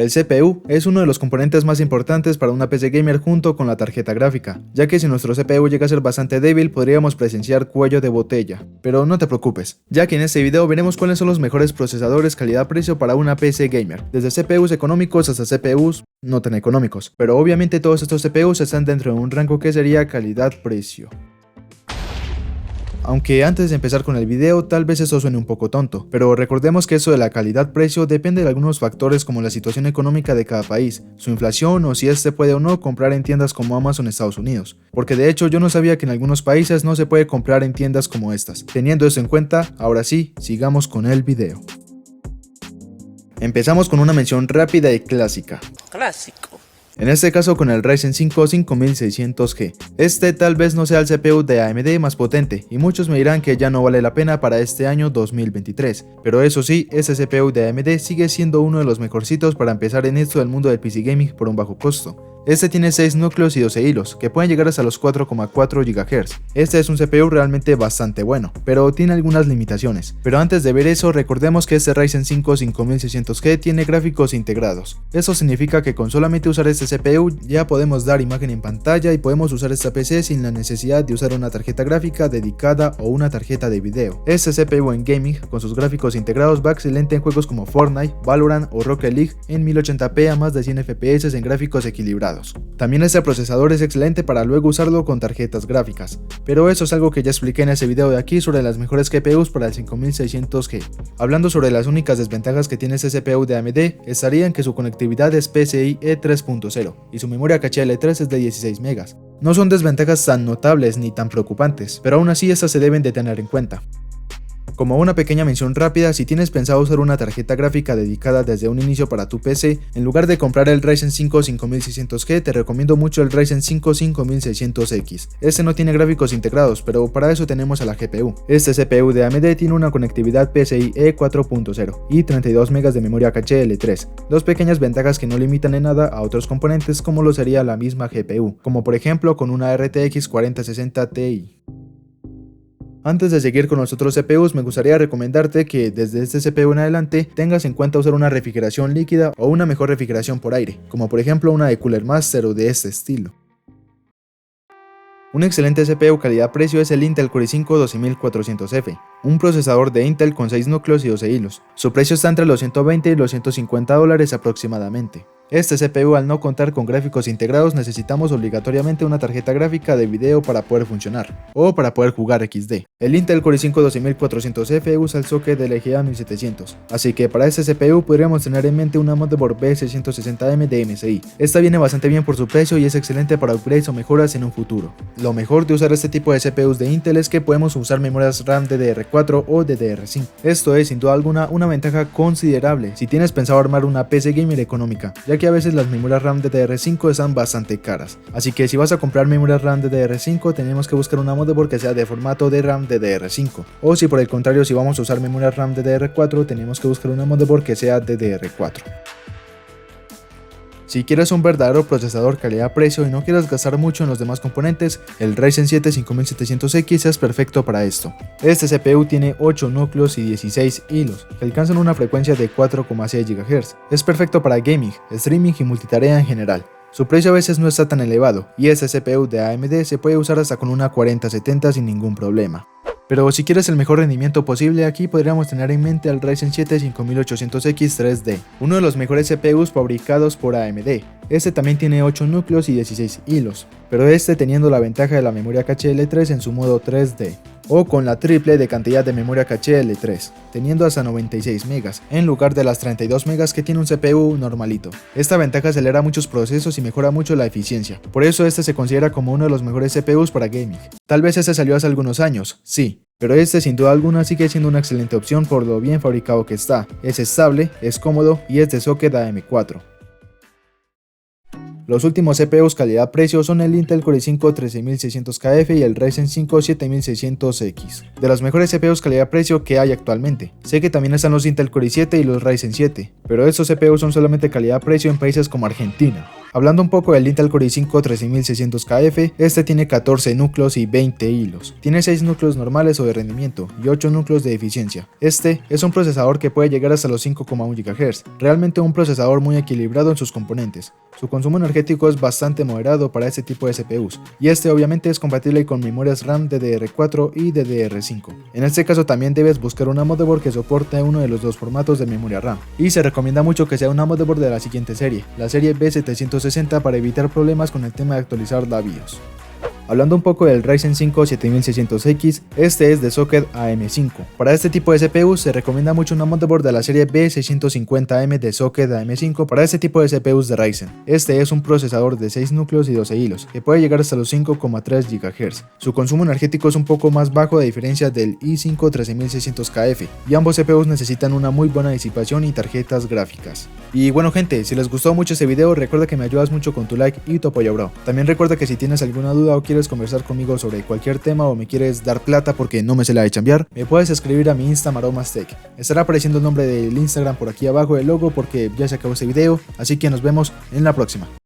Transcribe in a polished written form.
El CPU es uno de los componentes más importantes para una PC gamer junto con la tarjeta gráfica, ya que si nuestro CPU llega a ser bastante débil podríamos presenciar cuello de botella. Pero no te preocupes, ya que en este video veremos cuáles son los mejores procesadores calidad-precio para una PC gamer, desde CPUs económicos hasta CPUs no tan económicos, pero obviamente todos estos CPUs están dentro de un rango que sería calidad-precio. Aunque antes de empezar con el video, tal vez eso suene un poco tonto, pero recordemos que eso de la calidad-precio depende de algunos factores como la situación económica de cada país, su inflación o si este puede o no comprar en tiendas como Amazon en Estados Unidos, porque de hecho yo no sabía que en algunos países no se puede comprar en tiendas como estas. Teniendo eso en cuenta, ahora sí, sigamos con el video. Empezamos con una mención rápida y clásica. En este caso con el Ryzen 5 5600G. Este tal vez no sea el CPU de AMD más potente y muchos me dirán que ya no vale la pena para este año 2023, pero eso sí, ese CPU de AMD sigue siendo uno de los mejorcitos para empezar en esto del mundo del PC Gaming por un bajo costo. Este tiene 6 núcleos y 12 hilos, que pueden llegar hasta los 4,4 GHz. Este es un CPU realmente bastante bueno, pero tiene algunas limitaciones. Pero antes de ver eso, recordemos que este Ryzen 5 5600G tiene gráficos integrados. Eso significa que con solamente usar este CPU ya podemos dar imagen en pantalla y podemos usar esta PC sin la necesidad de usar una tarjeta gráfica dedicada o una tarjeta de video. Este CPU en gaming, con sus gráficos integrados, va excelente en juegos como Fortnite, Valorant o Rocket League en 1080p a más de 100 FPS en gráficos equilibrados. También este procesador es excelente para luego usarlo con tarjetas gráficas, pero eso es algo que ya expliqué en ese video de aquí sobre las mejores GPUs para el 5600G. Hablando sobre las únicas desventajas que tiene este CPU de AMD, estaría en que su conectividad es PCIe 3.0 y su memoria caché L3 es de 16 MB. No son desventajas tan notables ni tan preocupantes, pero aún así estas se deben de tener en cuenta. Como una pequeña mención rápida, si tienes pensado usar una tarjeta gráfica dedicada desde un inicio para tu PC, en lugar de comprar el Ryzen 5 5600G, te recomiendo mucho el Ryzen 5 5600X. Este no tiene gráficos integrados, pero para eso tenemos a la GPU. Este CPU de AMD tiene una conectividad PCIe 4.0 y 32 MB de memoria caché L3, dos pequeñas ventajas que no limitan en nada a otros componentes como lo sería la misma GPU, como por ejemplo con una RTX 4060 Ti. Antes de seguir con los otros CPUs, me gustaría recomendarte que desde este CPU en adelante tengas en cuenta usar una refrigeración líquida o una mejor refrigeración por aire, como por ejemplo una de Cooler Master o de este estilo. Un excelente CPU calidad-precio es el Intel Core i5 12400F, un procesador de Intel con 6 núcleos y 12 hilos. Su precio está entre los $120 y los $150 aproximadamente. Este CPU, al no contar con gráficos integrados, necesitamos obligatoriamente una tarjeta gráfica de video para poder funcionar, o para poder jugar XD. El Intel Core i5 12400F usa el socket del LGA 1700, así que para este CPU podríamos tener en mente una motherboard B660M de MSI. Esta viene bastante bien por su precio y es excelente para upgrades o mejoras en un futuro. Lo mejor de usar este tipo de CPUs de Intel es que podemos usar memorias RAM DDR4 o DDR5. Esto es sin duda alguna una ventaja considerable si tienes pensado armar una PC gamer económica, ya que a veces las memorias RAM DDR5 están bastante caras, así que si vas a comprar memorias RAM DDR5 tenemos que buscar una motherboard que sea de formato de RAM DDR5, o si por el contrario si vamos a usar memorias RAM DDR4 tenemos que buscar una motherboard que sea DDR4. Si quieres un verdadero procesador calidad-precio y no quieres gastar mucho en los demás componentes, el Ryzen 7 5700X es perfecto para esto. Este CPU tiene 8 núcleos y 16 hilos, que alcanzan una frecuencia de 4,6 GHz. Es perfecto para gaming, streaming y multitarea en general. Su precio a veces no está tan elevado, y este CPU de AMD se puede usar hasta con una 4070 sin ningún problema. Pero si quieres el mejor rendimiento posible, aquí podríamos tener en mente al Ryzen 7 5800X 3D, uno de los mejores CPUs fabricados por AMD. Este también tiene 8 núcleos y 16 hilos, pero este teniendo la ventaja de la memoria caché L3 en su modo 3D, o con la triple de cantidad de memoria caché L3, teniendo hasta 96 MB, en lugar de las 32 MB que tiene un CPU normalito. Esta ventaja acelera muchos procesos y mejora mucho la eficiencia, por eso este se considera como uno de los mejores CPUs para gaming. Tal vez este salió hace algunos años, sí, pero este sin duda alguna sigue siendo una excelente opción por lo bien fabricado que está, es estable, es cómodo y es de socket AM4. Los últimos CPUs calidad-precio son el Intel Core i5 13600KF y el Ryzen 5 7600X, de los mejores CPUs calidad-precio que hay actualmente. Sé que también están los Intel Core i7 y los Ryzen 7, pero estos CPUs son solamente calidad-precio en países como Argentina. Hablando un poco del Intel Core i5 13600KF, este tiene 14 núcleos y 20 hilos. Tiene 6 núcleos normales o de rendimiento y 8 núcleos de eficiencia. Este es un procesador que puede llegar hasta los 5,1 GHz, realmente un procesador muy equilibrado en sus componentes. Su consumo energético es bastante moderado para este tipo de CPUs, y este obviamente es compatible con memorias RAM DDR4 y DDR5. En este caso también debes buscar una motherboard que soporte uno de los dos formatos de memoria RAM, y se recomienda mucho que sea una motherboard de la siguiente serie, la serie B760, para evitar problemas con el tema de actualizar la BIOS. Hablando un poco del Ryzen 5 7600X, este es de socket AM5. Para este tipo de CPU se recomienda mucho una motherboard de la serie B650M de socket AM5 para este tipo de CPUs de Ryzen. Este es un procesador de 6 núcleos y 12 hilos, que puede llegar hasta los 5,3 GHz. Su consumo energético es un poco más bajo a diferencia del i5 13600KF, y ambos CPUs necesitan una muy buena disipación y tarjetas gráficas. Y bueno gente, si les gustó mucho este video, recuerda que me ayudas mucho con tu like y tu apoyo, bro. También recuerda que si tienes alguna duda o quieres conversar conmigo sobre cualquier tema o me quieres dar plata porque no me sé la de chambear, me puedes escribir a mi Insta Maromastech. Estará apareciendo el nombre del Instagram por aquí abajo del logo porque ya se acabó este video, así que nos vemos en la próxima.